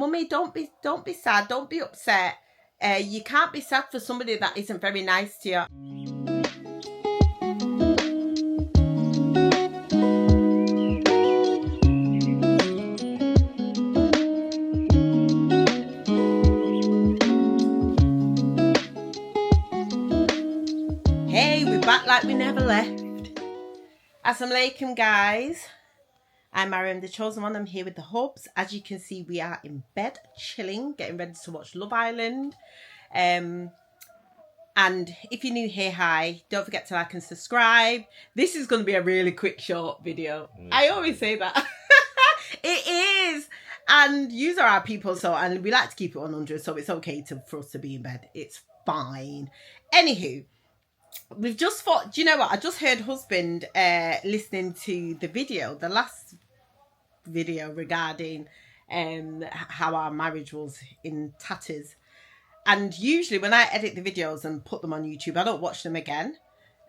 Mummy, don't be sad, don't be upset. You can't be sad for somebody that isn't very nice to you. Hey, we're back like we never left. Assalamu alaikum, guys. I'm Maryamthechosenone. I'm here with the hubs. As you can see, we are in bed, chilling, getting ready to watch Love Island. And if you're new here, hi, don't forget to like and subscribe. This is going to be a really quick, short video. I always say that. It is. And yous are our people, and we like to keep it 100, so it's okay for us to be in bed. It's fine. Anywho, we've just thought, do you know what? I just heard husband listening to the last video regarding how our marriage was in tatters. And usually when I edit the videos and put them on YouTube, I don't watch them again.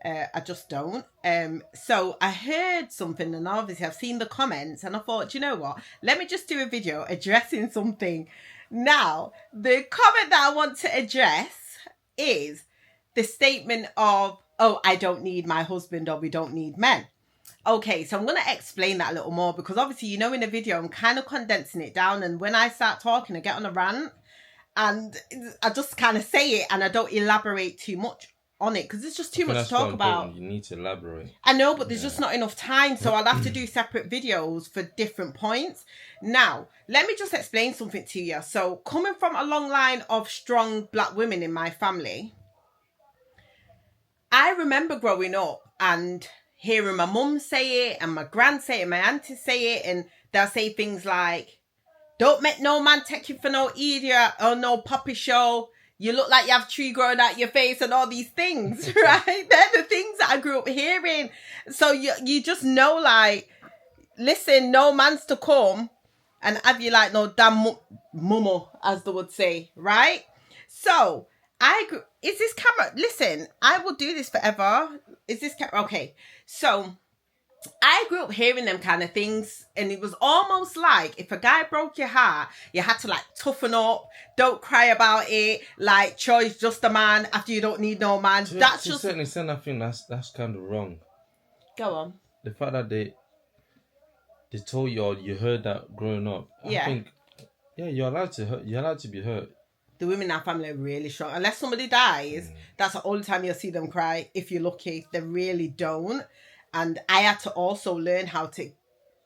I just don't. So I heard something, and obviously I've seen the comments, and I thought, do you know what? Let me just do a video addressing something. Now, the comment that I want to address is the statement of, oh, I don't need my husband, or we don't need men. Okay, so I'm going to explain that a little more, because obviously, you know, in the video, I'm kind of condensing it down. And when I start talking, I get on a rant and I just kind of say it and I don't elaborate too much on it, because it's just too much to talk about. You need to elaborate. I know, but there's just not enough time. So I'll have to do separate videos for different points. Now, let me just explain something to you. So coming from a long line of strong black women in my family, I remember growing up and hearing my mum say it and my gran say it and my auntie say it, and they'll say things like, don't make no man take you for no idiot or no puppy show. You look like you have tree growing out your face and all these things, right? They're the things that I grew up hearing. So you just know, like, listen, no man's to come and have you like no damn mummo, as they would say, right? So is this camera? Listen, I will do this forever. Is this camera? Okay. So I grew up hearing them kind of things, and it was almost like if a guy broke your heart, you had to like toughen up, don't cry about it, like Troy's just a man after you don't need no man. That's just certainly I think that's kind of wrong. Go on. The fact that they told you, or you heard that growing up. Yeah. I think, yeah, you're allowed to be hurt. The women in our family are really strong. Unless somebody dies, that's the only time you'll see them cry. If you're lucky, they really don't. And I had to also learn how to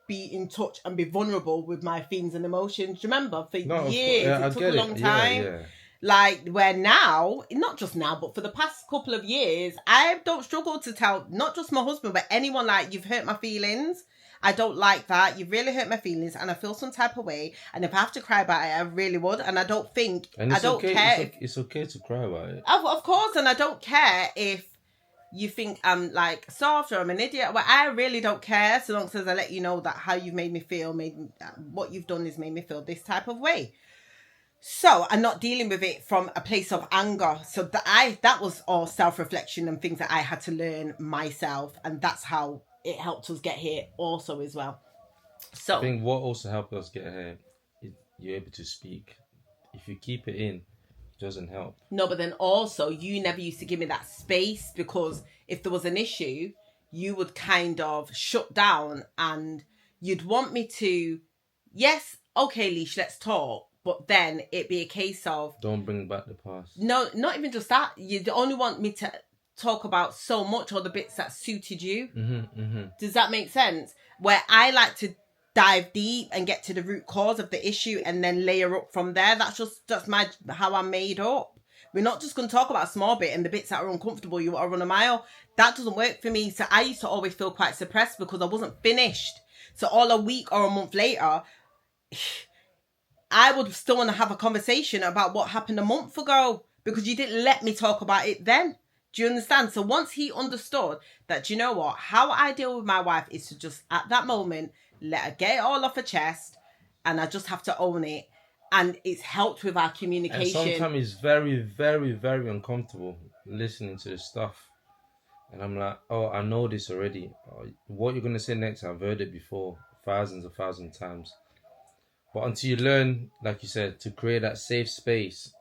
be in touch and be vulnerable with my feelings and emotions. Do you remember? For years, it took a long time. Yeah. Like, where now, not just now, but for the past couple of years, I don't struggle to tell, not just my husband, but anyone, like, you've hurt my feelings. I don't like that. You've really hurt my feelings, and I feel some type of way. And if I have to cry about it, I really would. And I don't think, and I don't care. It's okay to cry about it. Of course, and I don't care if you think I'm like soft or I'm an idiot. Well, I really don't care, so long as I let you know that how you've made me feel, what you've done is made me feel this type of way. So I'm not dealing with it from a place of anger. So that was all self-reflection and things that I had to learn myself, and that's how it helped us get here also as well. So I think what also helped us get here is you're able to speak. If you keep it in, doesn't help. No, but then also you never used to give me that space, because if there was an issue, you would kind of shut down and you'd want me to, yes, okay, Leash, let's talk. But then it'd be a case of, don't bring back the past. No, not even just that. You'd only want me to talk about so much, or the bits that suited you. Does that make sense? Where I like to dive deep and get to the root cause of the issue and then layer up from there. That's how I'm made up. We're not just going to talk about a small bit and the bits that are uncomfortable, you want to run a mile. That doesn't work for me. So I used to always feel quite suppressed because I wasn't finished. So all a week or a month later, I would still want to have a conversation about what happened a month ago, because you didn't let me talk about it then. Do you understand? So once he understood that, you know what, how I deal with my wife is to just, at that moment, let her get it all off her chest, and I just have to own it. And it's helped with our communication. And sometimes it's very, very, very uncomfortable listening to this stuff. And I'm like, oh, I know this already. What you're going to say next, I've heard it before, thousands of times. But until you learn, like you said, to create that safe space,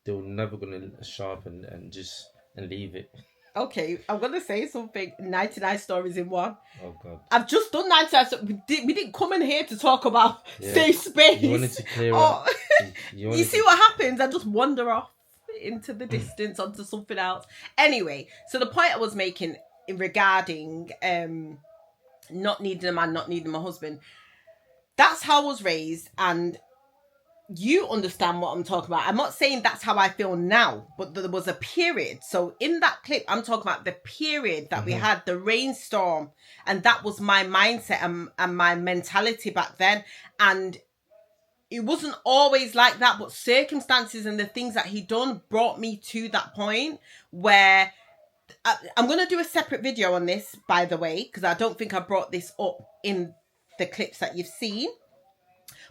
they're never gonna sharpen and leave it. Okay, I'm gonna say something. 99 stories in one. Oh God. I've just done 99 stories. We didn't come in here to talk about safe space. You wanted to clear up. You see what happens? I just wander off into the distance onto something else. Anyway, so the point I was making regarding not needing a man, not needing my husband, that's how I was raised, and you understand what I'm talking about. I'm not saying that's how I feel now, but there was a period. So in that clip, I'm talking about the period that we had, the rainstorm, and that was my mindset and my mentality back then. And it wasn't always like that, but circumstances and the things that he done brought me to that point where I'm going to do a separate video on this, by the way, because I don't think I brought this up in the clips that you've seen.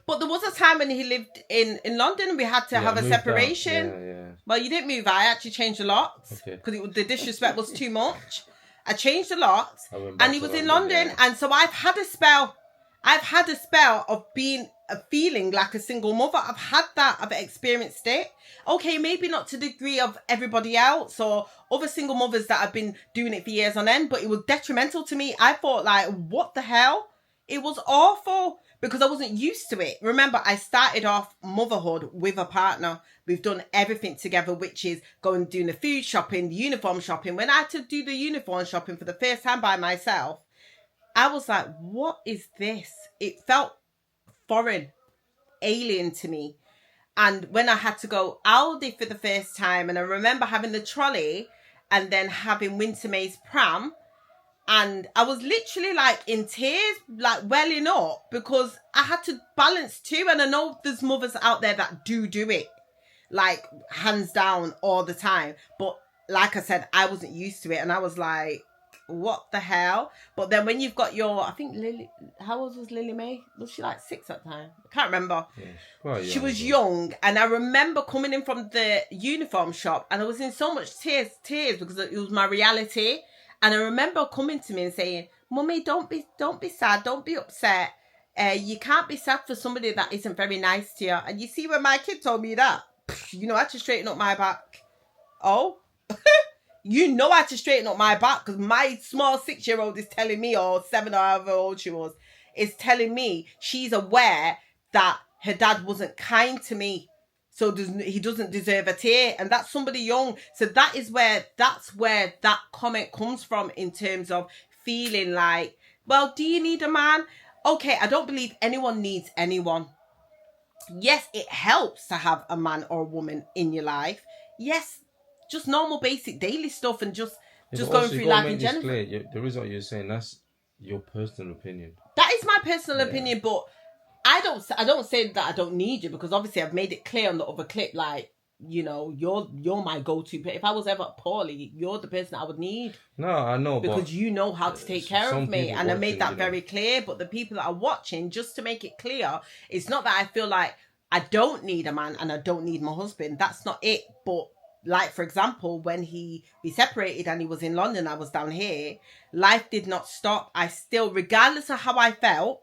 But there was a time when he lived in London and we had to have a separation. Yeah. Well, you didn't move. I actually changed the locks because the disrespect was too much. I changed the locks and he was in London. Yeah. And so I've had a spell of feeling like a single mother. I've had that. I've experienced it. Okay, maybe not to the degree of everybody else or other single mothers that have been doing it for years on end, but it was detrimental to me. I thought, like, what the hell? It was awful because I wasn't used to it. Remember, I started off motherhood with a partner. We've done everything together, which is going doing the food shopping, the uniform shopping. When I had to do the uniform shopping for the first time by myself, I was like, what is this? It felt foreign, alien to me. And when I had to go Aldi for the first time, and I remember having the trolley and then having Wintermay's pram, and I was literally like in tears, like welling up, because I had to balance two. And I know there's mothers out there that do it, like hands down all the time. But like I said, I wasn't used to it. And I was like, what the hell? But then when you've got I think Lily, how old was Lily May? Was she like 6 at the time? I can't remember. Yeah, she was young. And I remember coming in from the uniform shop and I was in so much tears because it was my reality. And I remember coming to me and saying, Mummy, don't be sad. Don't be upset. You can't be sad for somebody that isn't very nice to you. And you see, when my kid told me that, I had to straighten up my back. Oh, I had to straighten up my back because my small 6-year-old is telling me, or 7 or however old she was, is telling me she's aware that her dad wasn't kind to me. So he doesn't deserve a tear. And that's somebody young. So that's where that comment comes from, in terms of feeling like, well, do you need a man? Okay, I don't believe anyone needs anyone. Yes, it helps to have a man or a woman in your life. Yes, just normal basic daily stuff and just going through life in general. The reason you're saying, that's your personal opinion. That is my personal opinion, but I don't say that I don't need you, because obviously I've made it clear on the other clip, like, you're my go-to. But if I was ever poorly, you're the person I would need. No, I know, because you know how to take care of me, and I made that very clear. But the people that are watching, just to make it clear, it's not that I feel like I don't need a man and I don't need my husband. That's not it. But like, for example, when we separated and he was in London, I was down here, life did not stop. I still, regardless of how I felt,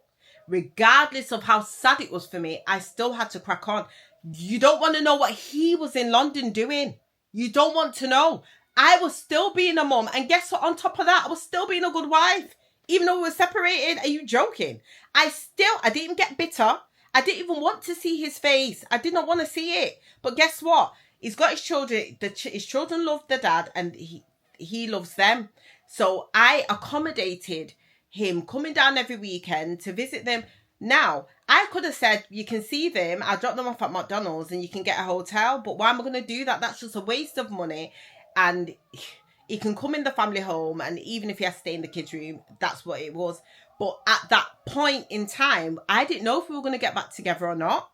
regardless of how sad it was for me, I still had to crack on. You don't want to know what he was in London doing. You don't want to know. I was still being a mum. And guess what? On top of that, I was still being a good wife. Even though we were separated. Are you joking? I didn't even get bitter. I didn't even want to see his face. I did not want to see it. But guess what? He's got his children. His children love the dad, and he loves them. So I accommodated him coming down every weekend to visit them. Now, I could have said, you can see them, I'll drop them off at McDonald's and you can get a hotel. But why am I going to do that? That's just a waste of money. And he can come in the family home, and even if he has to stay in the kids' room, that's what it was. But at that point in time, I didn't know if we were going to get back together or not.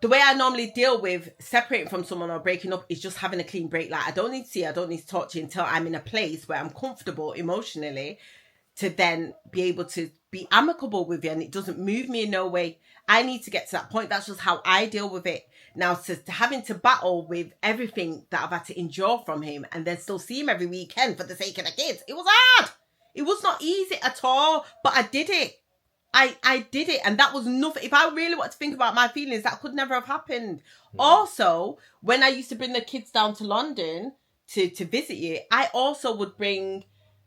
The way I normally deal with separating from someone or breaking up is just having a clean break. Like, I don't need to see, I don't need to talk to you until I'm in a place where I'm comfortable emotionally to then be able to be amicable with you, and it doesn't move me in no way. I need to get to that point. That's just how I deal with it. Now, to having to battle with everything that I've had to endure from him and then still see him every weekend for the sake of the kids, it was hard. It was not easy at all, but I did it. I did it, and that was nothing. If I really want to think about my feelings, that could never have happened. Also, when I used to bring the kids down to London to visit you, I also would bring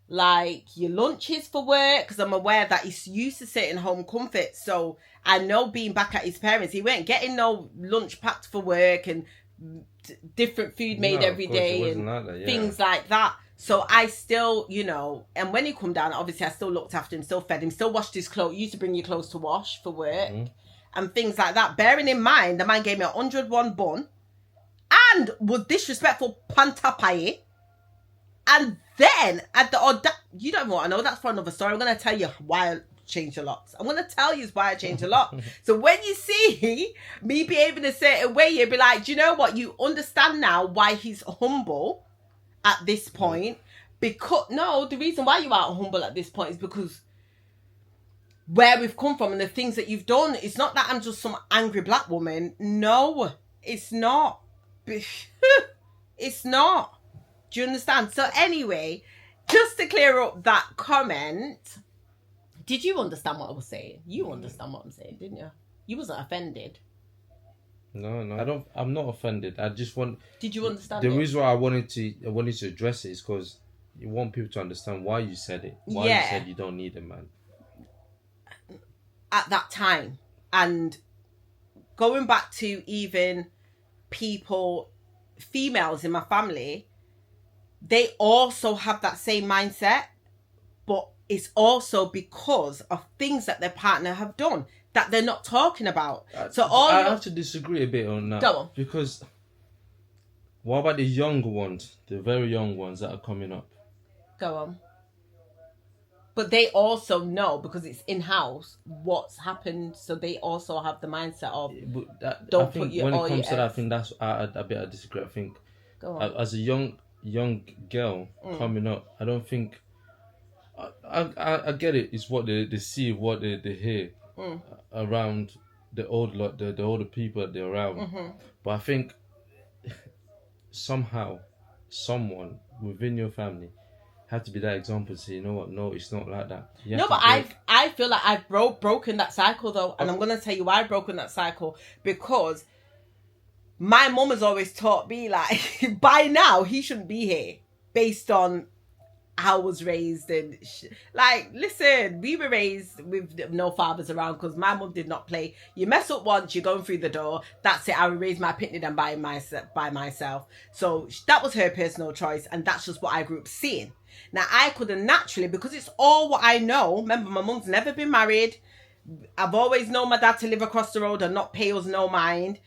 like your lunches for work, because I'm aware that he's used to sitting home comfort. So I know, being back at his parents, he weren't getting no lunch packed for work and different food made every day and like that, things like that. So I still, you know, and when he come down, obviously I still looked after him, still fed him, still washed his clothes. Used to bring your clothes to wash for work and things like that. Bearing in mind, the man gave me 101 bun and was disrespectful pantapai. And then at the you don't want to know, that's for another story. I'm going to tell you why I changed a lot. I'm going to tell you why I changed a lot. So when you see me behaving a certain way, you'll be like, do you know what? You understand now why he's humble at this point. Because the reason why you are humble at this point is because where we've come from and the things that you've done. It's not that I'm just some angry black woman. No, it's not. It's not. Do you understand? So anyway, just to clear up that comment, did you understand what I was saying? You understand what I'm saying, didn't you? You wasn't offended. No, I'm not offended. I just want. Did you understand? The reason why I wanted to address it is because you want people to understand why you said it. Why you said you don't need a man at that time, and going back to even females in my family, they also have that same mindset, but it's also because of things that their partner have done that they're not talking about. I have to disagree a bit on that. Go on. Because what about the younger ones, the very young ones that are coming up? Go on. But they also know, because it's in-house, what's happened, so they also have the mindset of when it comes to that, I think that's a bit of disagree. I think Go on. As a young girl coming up, I don't think I get it. It's what they see, what they hear around the older people that they're around. But I think somehow someone within your family have to be that example to say, you know what, no, it's not like that. I feel like I've broken that cycle though, and I'm going to tell you why I've broken that cycle. Because my mum has always taught me, like, by now he shouldn't be here based on how I was raised. And listen, we were raised with no fathers around because my mum did not play. You mess up once, you're going through the door. That's it. I raised my pitney and by myself. So that was her personal choice, and that's just what I grew up seeing. Now I couldn't naturally, because it's all what I know. Remember, my mum's never been married. I've always known my dad to live across the road and not pay us no mind.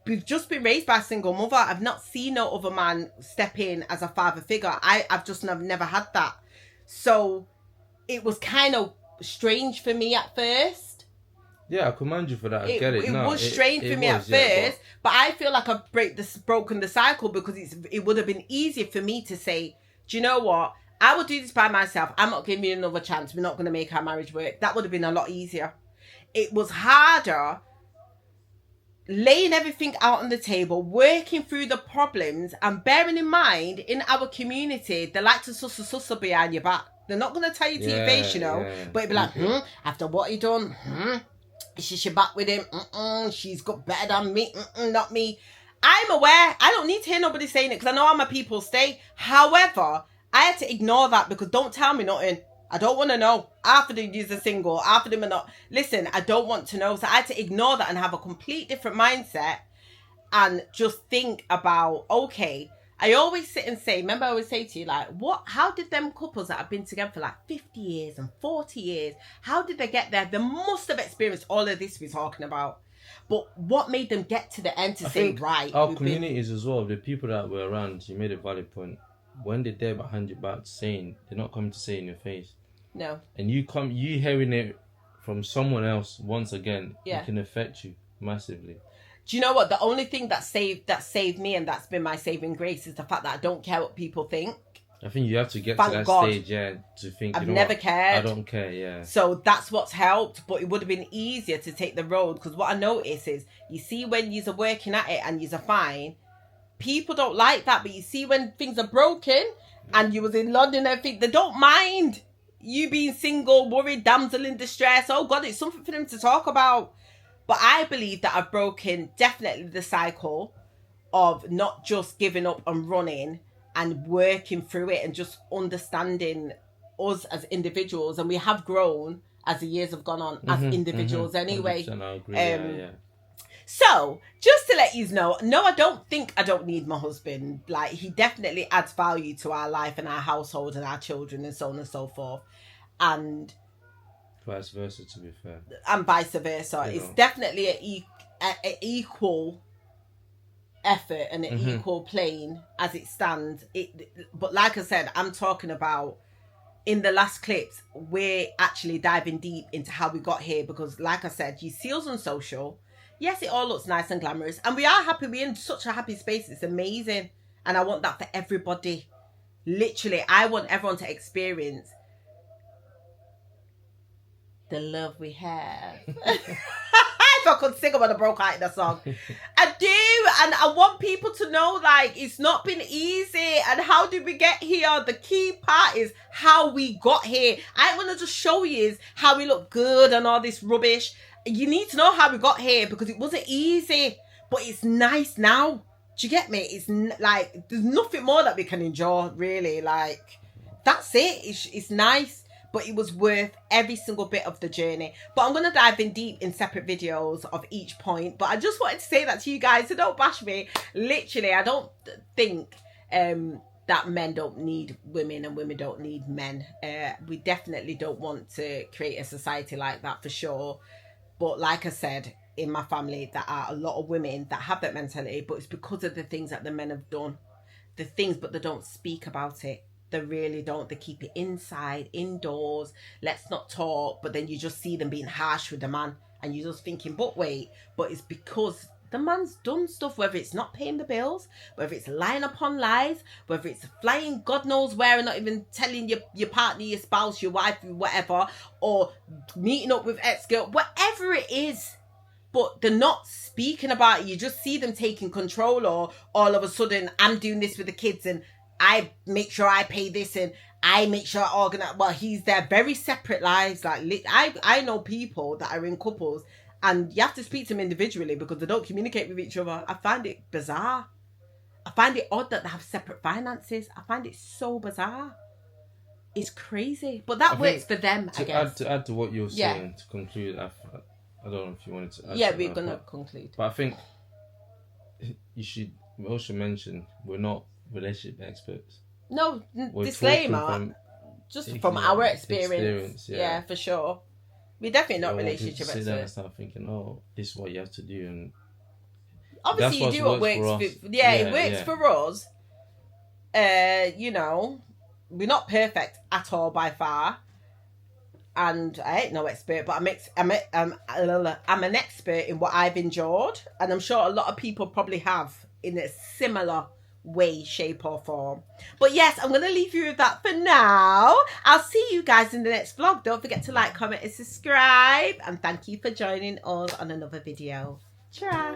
We've just been raised by a single mother. I've not seen no other man step in as a father figure. I've just never had that. So it was kind of strange for me at first. Yeah, I commend you for that. I get it. It was strange for me at first, but I feel like I've broken the cycle, because it would have been easier for me to say, do you know what? I will do this by myself. I'm not giving you another chance. We're not going to make our marriage work. That would have been a lot easier. It was harder laying everything out on the table, working through the problems, and bearing in mind, in our community, they like to sussa behind your back. They're not going to tell you to your face, you know, but it'd be like, after what he done, she should back with him, she's got better than me, not me. I'm aware, I don't need to hear nobody saying it, because I know how my people stay. However, I had to ignore that, because don't tell me nothing. I don't want to know. After they use a single, after them or not. Listen, I don't want to know. So I had to ignore that and have a complete different mindset and just think about, okay, I always sit and say, remember I always say to you, like, how did them couples that have been together for like 50 years and 40 years, how did they get there? They must have experienced all of this we're talking about. But what made them get to the end to say, right? Our communities as well, the people that were around, you made a valid point. When they're there behind your back saying, they're not coming to say in your face. No. And you hearing it from someone else once again, it can affect you massively. Do you know what? The only thing that saved me, and that's been my saving grace, is the fact that I don't care what people think. I think you have to get to that stage, to think, I've never cared. I don't care, So that's what's helped, but it would have been easier to take the road, because what I notice is, you see when you're working at it and you're fine, people don't like that, but you see when things are broken and you was in London and everything, they don't mind. you being single, worried, damsel in distress. Oh God, it's something for them to talk about. But I believe that I've broken definitely the cycle of not just giving up and running and working through it and just understanding us as individuals. And we have grown as the years have gone on as individuals anyway. I agree. Yeah. So, just to let you know, no, I don't think I don't need my husband. Like, he definitely adds value to our life and our household and our children and so on and so forth. And vice versa, to be fair. And vice versa. It's definitely an equal effort and an equal plane as it stands. But like I said, I'm talking about in the last clips, we're actually diving deep into how we got here because, like I said, you see us on social. Yes, it all looks nice and glamorous. And we are happy. We're in such a happy space. It's amazing. And I want that for everybody. Literally, I want everyone to experience the love we have. If I could sing, I would have broke out in the song. I do. And I want people to know, like, it's not been easy. And how did we get here? The key part is how we got here. I want to just show you how we look good and all this rubbish. You need to know how we got here because it wasn't easy, but it's nice now. Do you get me? It's like, there's nothing more that we can enjoy, really. Like, that's it. It's nice, but it was worth every single bit of the journey. But I'm going to dive in deep in separate videos of each point. But I just wanted to say that to you guys, so don't bash me. Literally, I don't think that men don't need women and women don't need men. We definitely don't want to create a society like that for sure. But like I said, in my family, there are a lot of women that have that mentality, but it's because of the things that the men have done. The things, but they don't speak about it. They really don't. They keep it inside, indoors. Let's not talk. But then you just see them being harsh with the man. And you're just thinking, but wait. But it's because the man's done stuff, whether it's not paying the bills, whether it's lying upon lies, whether it's flying God knows where and not even telling your partner, your spouse, your wife, whatever, or meeting up with ex-girl, whatever it is. But they're not speaking about it. You just see them taking control, or all of a sudden, I'm doing this with the kids and I make sure I pay this and I make sure I organize. Well, he's their very separate lives. Like, I know people that are in couples and you have to speak to them individually because they don't communicate with each other. I find it bizarre. I find it odd that they have separate finances. I find it so bizarre. It's crazy. But that works for them, I guess. To add to what you're saying, to conclude, I don't know if you wanted to add. Yeah, we're going to conclude. But I think you should also mention we're not relationship experts. No, disclaimer. Just from our experience. Yeah, for sure. We're definitely not relationship experts. Sit down and start thinking, oh, this is what you have to do, and obviously you do what works for us. It works for us. You know, we're not perfect at all by far, and I ain't no expert, but I'm an expert in what I've endured, and I'm sure a lot of people probably have in a similar way, shape or form. But yes, I'm going to leave you with that for now. I'll see you guys in the next vlog. Don't forget to like, comment and subscribe. And thank you for joining us on another video. Ciao.